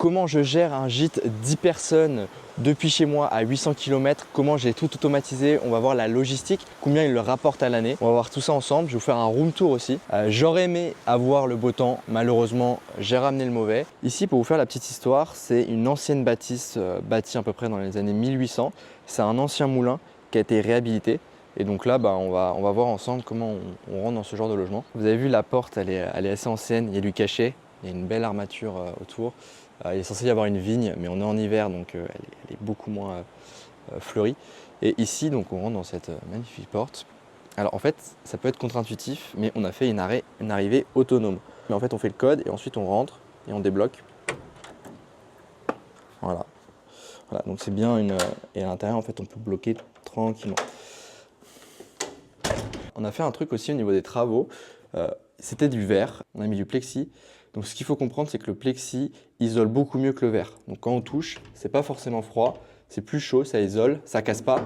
comment je gère un gîte 10 personnes depuis chez moi à 800 km, comment j'ai tout automatisé, on va voir la logistique, combien il le rapporte à l'année. On va voir tout ça ensemble, je vais vous faire un room tour aussi. J'aurais aimé avoir le beau temps, malheureusement j'ai ramené le mauvais. Ici pour vous faire la petite histoire, c'est une ancienne bâtisse bâtie à peu près dans les années 1800. C'est un ancien moulin qui a été réhabilité. Et donc là, on va voir ensemble comment on rentre dans ce genre de logement. Vous avez vu la porte, elle est assez ancienne, il y a du cachet, il y a une belle armature autour. Il est censé y avoir une vigne, mais on est en hiver, donc elle est beaucoup moins fleurie. Et ici, donc, on rentre dans cette magnifique porte. Alors en fait, ça peut être contre-intuitif, mais on a fait une arrivée autonome. Mais en fait, on fait le code et ensuite on rentre et on débloque. Voilà. Voilà, donc c'est bien une... Et à l'intérieur, en fait, on peut bloquer tranquillement. On a fait un truc aussi au niveau des travaux. C'était du verre, on a mis du plexi. Donc ce qu'il faut comprendre, c'est que le plexi isole beaucoup mieux que le verre. Donc quand on touche, c'est pas forcément froid, c'est plus chaud, ça isole, ça casse pas.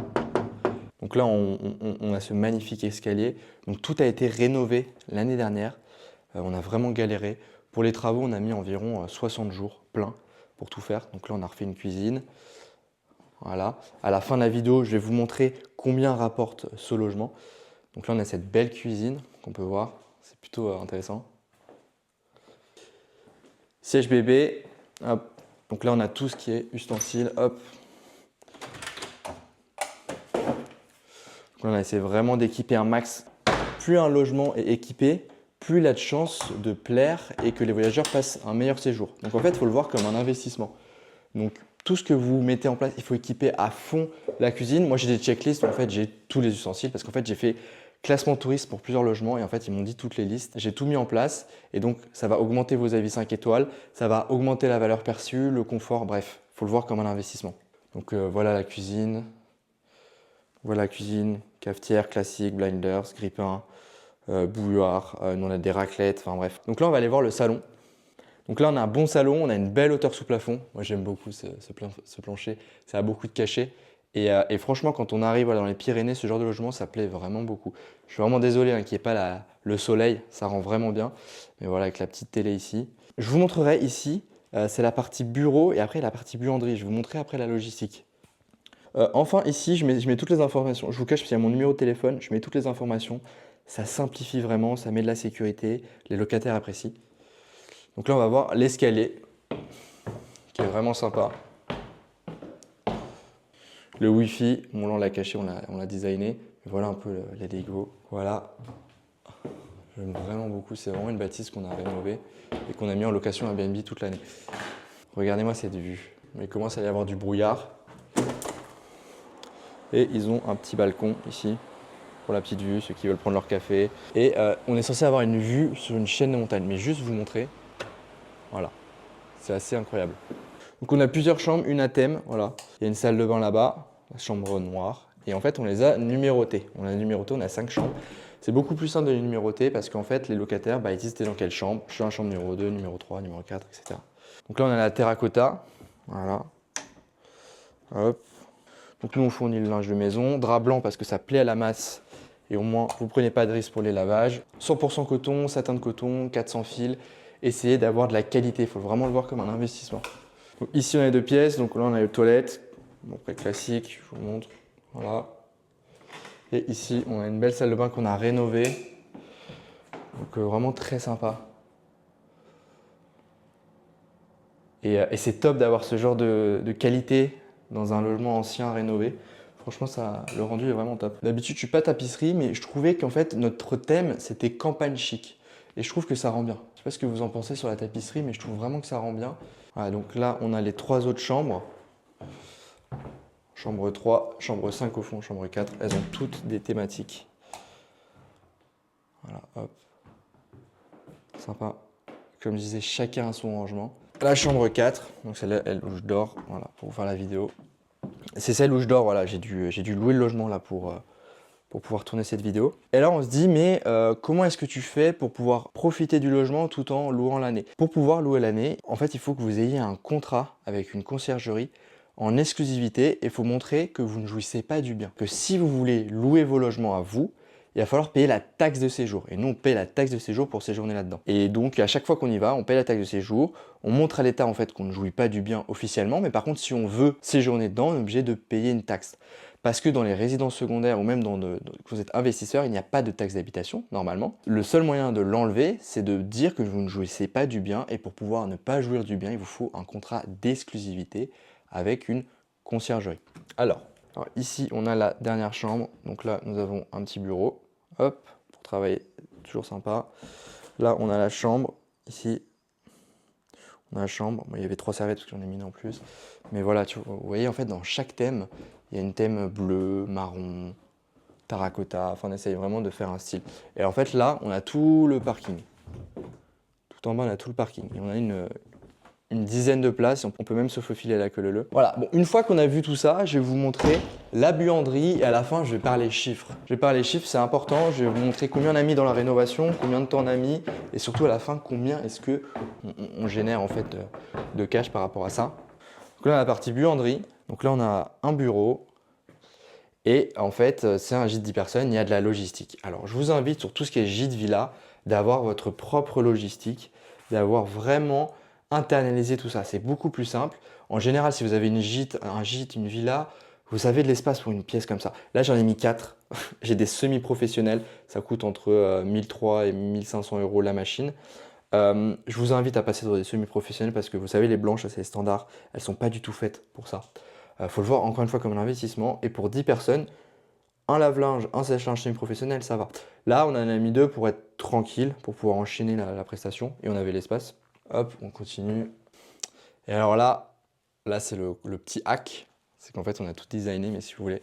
Donc là, on a ce magnifique escalier. Donc tout a été rénové l'année dernière. On a vraiment galéré. Pour les travaux, on a mis environ 60 jours plein pour tout faire. Donc là, on a refait une cuisine. Voilà. À la fin de la vidéo, je vais vous montrer combien rapporte ce logement. Donc là, on a cette belle cuisine qu'on peut voir. C'est plutôt intéressant. Siège bébé, hop. Donc là on a tout ce qui est ustensiles, hop. Donc là, on a essayé vraiment d'équiper un max. Plus un logement est équipé, plus il a de chances de plaire et que les voyageurs passent un meilleur séjour. Donc en fait, il faut le voir comme un investissement. Donc tout ce que vous mettez en place, il faut équiper à fond la cuisine. Moi j'ai des checklists où en fait j'ai tous les ustensiles parce qu'en fait j'ai fait classement touriste pour plusieurs logements et en fait ils m'ont dit toutes les listes. J'ai tout mis en place et donc ça va augmenter vos avis 5 étoiles, ça va augmenter la valeur perçue, le confort, bref, il faut le voir comme un investissement. Donc voilà la cuisine. Voilà la cuisine, cafetière classique, blinders, grippin, bouilloire, nous on a des raclettes, enfin bref. Donc là on va aller voir le salon. Donc là on a un bon salon, on a une belle hauteur sous plafond. Moi j'aime beaucoup ce plancher, ça a beaucoup de cachet. Et franchement quand on arrive dans les Pyrénées, ce genre de logement ça plaît vraiment beaucoup. Je suis vraiment désolé qu'il n'y ait pas le soleil, ça rend vraiment bien. Mais voilà avec la petite télé ici. Je vous montrerai ici, c'est la partie bureau et après la partie buanderie. Je vais vous montrer après la logistique. Enfin ici je mets toutes les informations. Je vous cache parce qu'il y a mon numéro de téléphone, je mets toutes les informations. Ça simplifie vraiment, ça met de la sécurité, les locataires apprécient. Donc là, on va voir l'escalier, qui est vraiment sympa. Le Wi-Fi, bon là on l'a caché, on l'a designé. Voilà un peu les Lego. Voilà. J'aime vraiment beaucoup, c'est vraiment une bâtisse qu'on a rénovée et qu'on a mis en location Airbnb toute l'année. Regardez-moi cette vue. Il commence à y avoir du brouillard. Et ils ont un petit balcon ici, pour la petite vue, ceux qui veulent prendre leur café. Et on est censé avoir une vue sur une chaîne de montagne, mais juste vous montrer. Voilà, c'est assez incroyable. Donc on a plusieurs chambres, une à thème, voilà. Il y a une salle de bain là-bas, la chambre noire. Et en fait, on les a numérotées. On a 5 chambres. C'est beaucoup plus simple de les numéroter parce qu'en fait, les locataires, ils disent t'es dans quelle chambre. Je suis dans la chambre numéro 2, numéro 3, numéro 4, etc. Donc là, on a la terracotta. Voilà. Hop. Donc nous, on fournit le linge de maison. Drap blanc parce que ça plaît à la masse. Et au moins, vous ne prenez pas de risque pour les lavages. 100% coton, satin de coton, 400 fils. Essayez d'avoir de la qualité, il faut vraiment le voir comme un investissement. Donc ici on a 2 pièces, donc là on a les toilettes, bon, après classique, je vous montre, voilà. Et ici on a une belle salle de bain qu'on a rénovée, donc vraiment très sympa. Et c'est top d'avoir ce genre de qualité dans un logement ancien rénové. Franchement, le rendu est vraiment top. D'habitude, je suis pas tapisserie, mais je trouvais qu'en fait, notre thème, c'était campagne chic. Et je trouve que ça rend bien. Je sais pas ce que vous en pensez sur la tapisserie, mais je trouve vraiment que ça rend bien. Voilà, donc là, on a les 3 autres chambres. Chambre 3, chambre 5 au fond, chambre 4. Elles ont toutes des thématiques. Voilà, hop. Sympa. Comme je disais, chacun a son rangement. La chambre 4, donc celle-là, elle où je dors, voilà, pour vous faire la vidéo. C'est celle où je dors, voilà, j'ai dû louer le logement là pour pouvoir tourner cette vidéo. Et là on se dit mais comment est-ce que tu fais pour pouvoir profiter du logement tout en louant l'année? Pour pouvoir louer l'année, en fait il faut que vous ayez un contrat avec une conciergerie en exclusivité et il faut montrer que vous ne jouissez pas du bien. Que si vous voulez louer vos logements à vous, il va falloir payer la taxe de séjour. Et nous, on paye la taxe de séjour pour séjourner là-dedans. Et donc, à chaque fois qu'on y va, on paye la taxe de séjour. On montre à l'État en fait qu'on ne jouit pas du bien officiellement, mais par contre, si on veut séjourner dedans, on est obligé de payer une taxe. Parce que dans les résidences secondaires ou même quand vous êtes investisseur, il n'y a pas de taxe d'habitation normalement. Le seul moyen de l'enlever, c'est de dire que vous ne jouissez pas du bien. Et pour pouvoir ne pas jouir du bien, il vous faut un contrat d'exclusivité avec une conciergerie. Alors ici, on a la dernière chambre. Donc là, nous avons un petit bureau. Hop, pour travailler, toujours sympa. Là, on a la chambre. Ici, on a la chambre. Bon, il y avait 3 serviettes parce que j'en ai mis une en plus. Mais voilà, vous voyez, en fait, dans chaque thème, il y a une thème bleu, marron, terracotta. Enfin, on essaye vraiment de faire un style. Et en fait, là, on a tout le parking. Tout en bas, on a tout le parking. Et on a une dizaine de places, on peut même se faufiler à la queue leu. Voilà, bon, une fois qu'on a vu tout ça, je vais vous montrer la buanderie et à la fin, je vais parler chiffres. Je vais parler chiffres, c'est important, je vais vous montrer combien on a mis dans la rénovation, combien de temps on a mis et surtout à la fin, combien est-ce que on génère en fait de cash par rapport à ça. Donc là, la partie buanderie, donc là, on a un bureau et en fait, c'est un gîte 10 personnes, il y a de la logistique. Alors, je vous invite sur tout ce qui est gîte villa, d'avoir votre propre logistique, d'avoir vraiment internaliser tout ça, c'est beaucoup plus simple. En général, si vous avez un gîte, une villa, vous avez de l'espace pour une pièce comme ça. Là, j'en ai mis 4. J'ai des semi-professionnels. Ça coûte entre 1300 et 1500 € la machine. Je vous invite à passer sur des semi-professionnels parce que vous savez, les blanches, c'est les standards. Elles ne sont pas du tout faites pour ça. Faut le voir encore une fois comme un investissement. Et pour 10 personnes, un lave-linge, un sèche-linge semi-professionnel, ça va. Là, on en a mis 2 pour être tranquille, pour pouvoir enchaîner la prestation. Et on avait l'espace. Hop, on continue. Et alors là c'est le petit hack. C'est qu'en fait, on a tout designé, mais si vous voulez,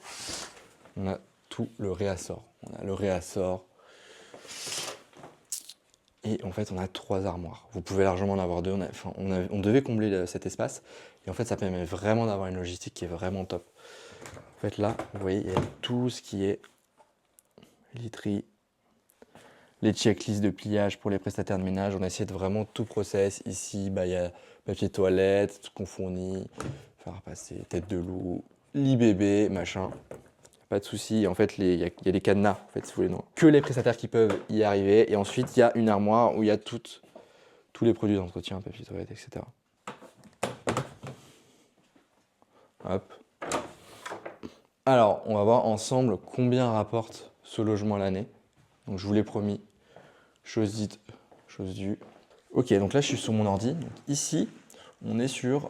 on a tout le réassort. On a le réassort. Et en fait, on a 3 armoires. Vous pouvez largement en avoir 2. On devait combler cet espace. Et en fait, ça permet vraiment d'avoir une logistique qui est vraiment top. En fait, là, vous voyez, il y a tout ce qui est literie, les checklists de pliage pour les prestataires de ménage. On a essayé de vraiment tout process. Ici, il y a papier toilette, tout qu'on fournit, faire passer tête de loup, lit bébé, machin. Pas de souci. En fait, il y a des cadenas, en fait, si vous voulez, non. Que les prestataires qui peuvent y arriver. Et ensuite, il y a une armoire où il y a tous les produits d'entretien, papier toilette, etc. Hop. Alors, on va voir ensemble combien rapporte ce logement à l'année. Donc, je vous l'ai promis. Chose dite, chose due. Ok, donc là je suis sur mon ordi. Donc, ici, on est sur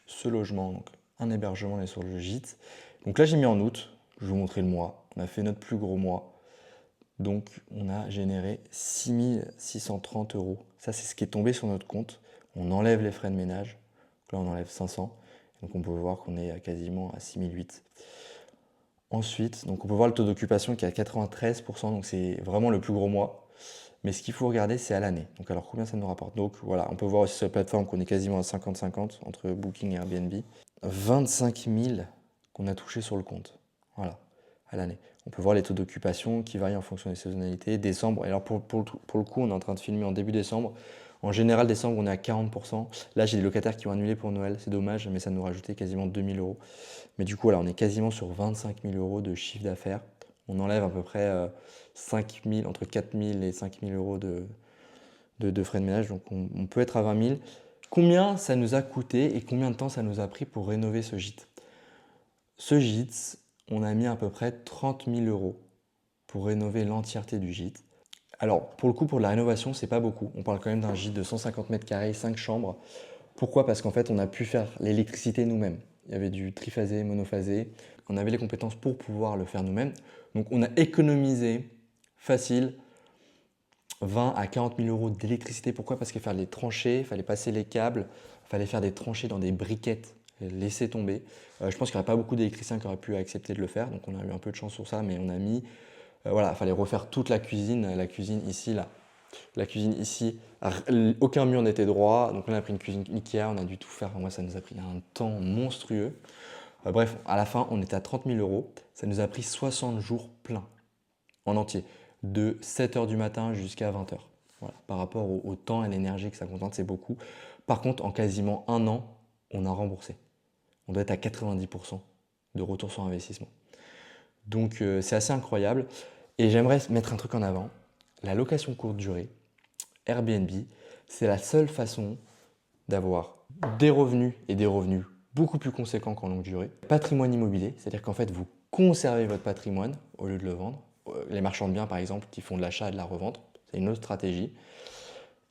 ce logement, donc un hébergement, on est sur le gîte. Donc là j'ai mis en août, je vais vous montrer le mois. On a fait notre plus gros mois. Donc on a généré 6 630 €. Ça c'est ce qui est tombé sur notre compte. On enlève les frais de ménage. Donc là on enlève 500. Donc on peut voir qu'on est quasiment à 6 800. Ensuite, donc on peut voir le taux d'occupation qui est à 93%, donc c'est vraiment le plus gros mois. Mais ce qu'il faut regarder, c'est à l'année. Donc alors combien ça nous rapporte? Donc voilà, on peut voir aussi sur la plateforme qu'on est quasiment à 50-50 entre Booking et Airbnb. 25 000 qu'on a touché sur le compte. Voilà, à l'année. On peut voir les taux d'occupation qui varient en fonction des saisonnalités. Décembre, et alors pour le coup, on est en train de filmer en début décembre. En général, décembre, on est à 40%. Là, j'ai des locataires qui ont annulé pour Noël. C'est dommage, mais ça nous rajoutait quasiment 2 000 €. Mais du coup, là, on est quasiment sur 25 000 € de chiffre d'affaires. On enlève à peu près 5 000, entre 4 000 et 5 000 € de frais de ménage. Donc, on peut être à 20 000. Combien ça nous a coûté et combien de temps ça nous a pris pour rénover ce gîte? Ce gîte, on a mis à peu près 30 000 € pour rénover l'entièreté du gîte. Alors, pour le coup, pour la rénovation, c'est pas beaucoup. On parle quand même d'un gîte de 150 mètres carrés, 5 chambres. Pourquoi? Parce qu'en fait, on a pu faire l'électricité nous-mêmes. Il y avait du triphasé, monophasé. On avait les compétences pour pouvoir le faire nous-mêmes. Donc, on a économisé facile 20 à 40 000 € d'électricité. Pourquoi? Parce qu'il fallait les tranchées, il fallait passer les câbles, il fallait faire des tranchées dans des briquettes, laisser tomber. Je pense qu'il n'y aurait pas beaucoup d'électriciens qui auraient pu accepter de le faire. Donc, on a eu un peu de chance sur ça, mais on a mis... voilà, il fallait refaire toute la cuisine ici, là. La cuisine ici, aucun mur n'était droit, donc là on a pris une cuisine Ikea, on a dû tout faire, moi ça nous a pris un temps monstrueux. Bref, à la fin on était à 30 000 €, ça nous a pris 60 jours pleins, en entier, de 7 h du matin jusqu'à 20 h. Voilà, par rapport au temps et l'énergie que ça contente, c'est beaucoup. Par contre, en quasiment un an, on a remboursé. On doit être à 90% de retour sur investissement. Donc c'est assez incroyable. Et j'aimerais mettre un truc en avant. La location courte durée, Airbnb, c'est la seule façon d'avoir des revenus et des revenus beaucoup plus conséquents qu'en longue durée. Patrimoine immobilier, c'est-à-dire qu'en fait, vous conservez votre patrimoine au lieu de le vendre. Les marchands de biens, par exemple, qui font de l'achat et de la revente, c'est une autre stratégie.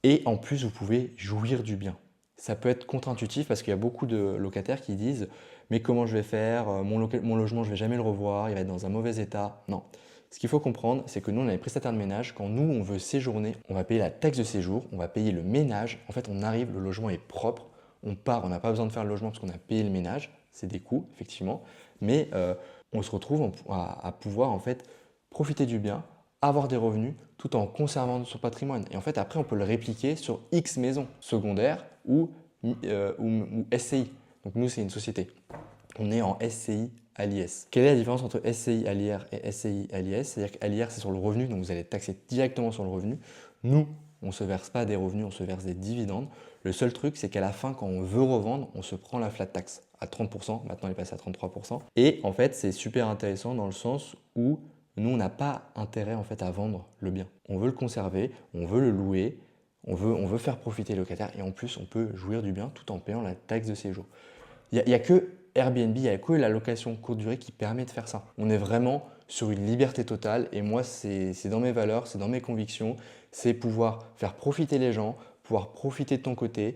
Et en plus, vous pouvez jouir du bien. Ça peut être contre-intuitif parce qu'il y a beaucoup de locataires qui disent « mais comment je vais faire? Mon logement, je ne vais jamais le revoir, il va être dans un mauvais état. » Non. Ce qu'il faut comprendre, c'est que nous, on a les prestataires de ménage. Quand nous, on veut séjourner, on va payer la taxe de séjour, on va payer le ménage. En fait, on arrive, le logement est propre, on part, on n'a pas besoin de faire le logement parce qu'on a payé le ménage. C'est des coûts, effectivement. Mais on se retrouve à pouvoir en fait profiter du bien, avoir des revenus tout en conservant son patrimoine. Et en fait, après, on peut le répliquer sur X maisons secondaires ou SCI. Donc nous, c'est une société. On est en SCI à l'IS. Quelle est la différence entre SCI à l'IR et SCI à l'IS? C'est-à-dire qu'à l'IR, c'est sur le revenu, donc vous allez être taxé directement sur le revenu. Nous, on ne se verse pas des revenus, on se verse des dividendes. Le seul truc, c'est qu'à la fin, quand on veut revendre, on se prend la flat tax à 30%. Maintenant, elle est passée à 33%. Et en fait, c'est super intéressant dans le sens où nous, on n'a pas intérêt en fait à vendre le bien. On veut le conserver, on veut le louer, on veut faire profiter le locataire et en plus, on peut jouir du bien tout en payant la taxe de séjour. Il n'y a que Airbnb, il n'y a que la location courte durée qui permet de faire ça. On est vraiment sur une liberté totale et moi, c'est dans mes valeurs, c'est dans mes convictions, c'est pouvoir faire profiter les gens, pouvoir profiter de ton côté,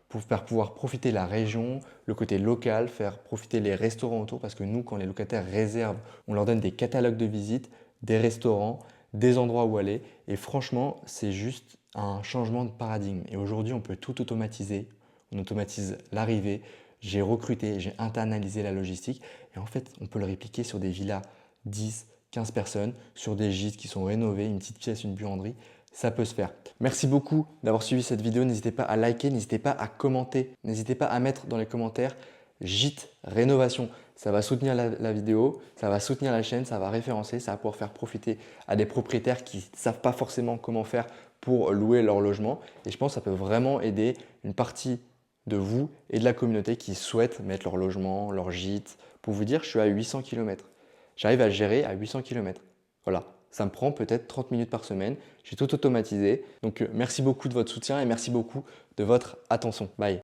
pour faire pouvoir profiter la région, le côté local, faire profiter les restaurants autour parce que nous, quand les locataires réservent, on leur donne des catalogues de visites, des restaurants, des endroits où aller et franchement, c'est juste un changement de paradigme. Et aujourd'hui, on peut tout automatiser, on automatise l'arrivée. J'ai recruté, j'ai internalisé la logistique et en fait, on peut le répliquer sur des villas 10, 15 personnes, sur des gîtes qui sont rénovés, une petite pièce, une buanderie, ça peut se faire. Merci beaucoup d'avoir suivi cette vidéo. N'hésitez pas à liker, n'hésitez pas à commenter, n'hésitez pas à mettre dans les commentaires gîte, rénovation. Ça va soutenir la vidéo, ça va soutenir la chaîne, ça va référencer, ça va pouvoir faire profiter à des propriétaires qui ne savent pas forcément comment faire pour louer leur logement. Et je pense que ça peut vraiment aider une partie de vous et de la communauté qui souhaitent mettre leur logement, leur gîte. Pour vous dire, je suis à 800 km. J'arrive à gérer à 800 km. Voilà, ça me prend peut-être 30 minutes par semaine. J'ai tout automatisé. Donc merci beaucoup de votre soutien et merci beaucoup de votre attention. Bye.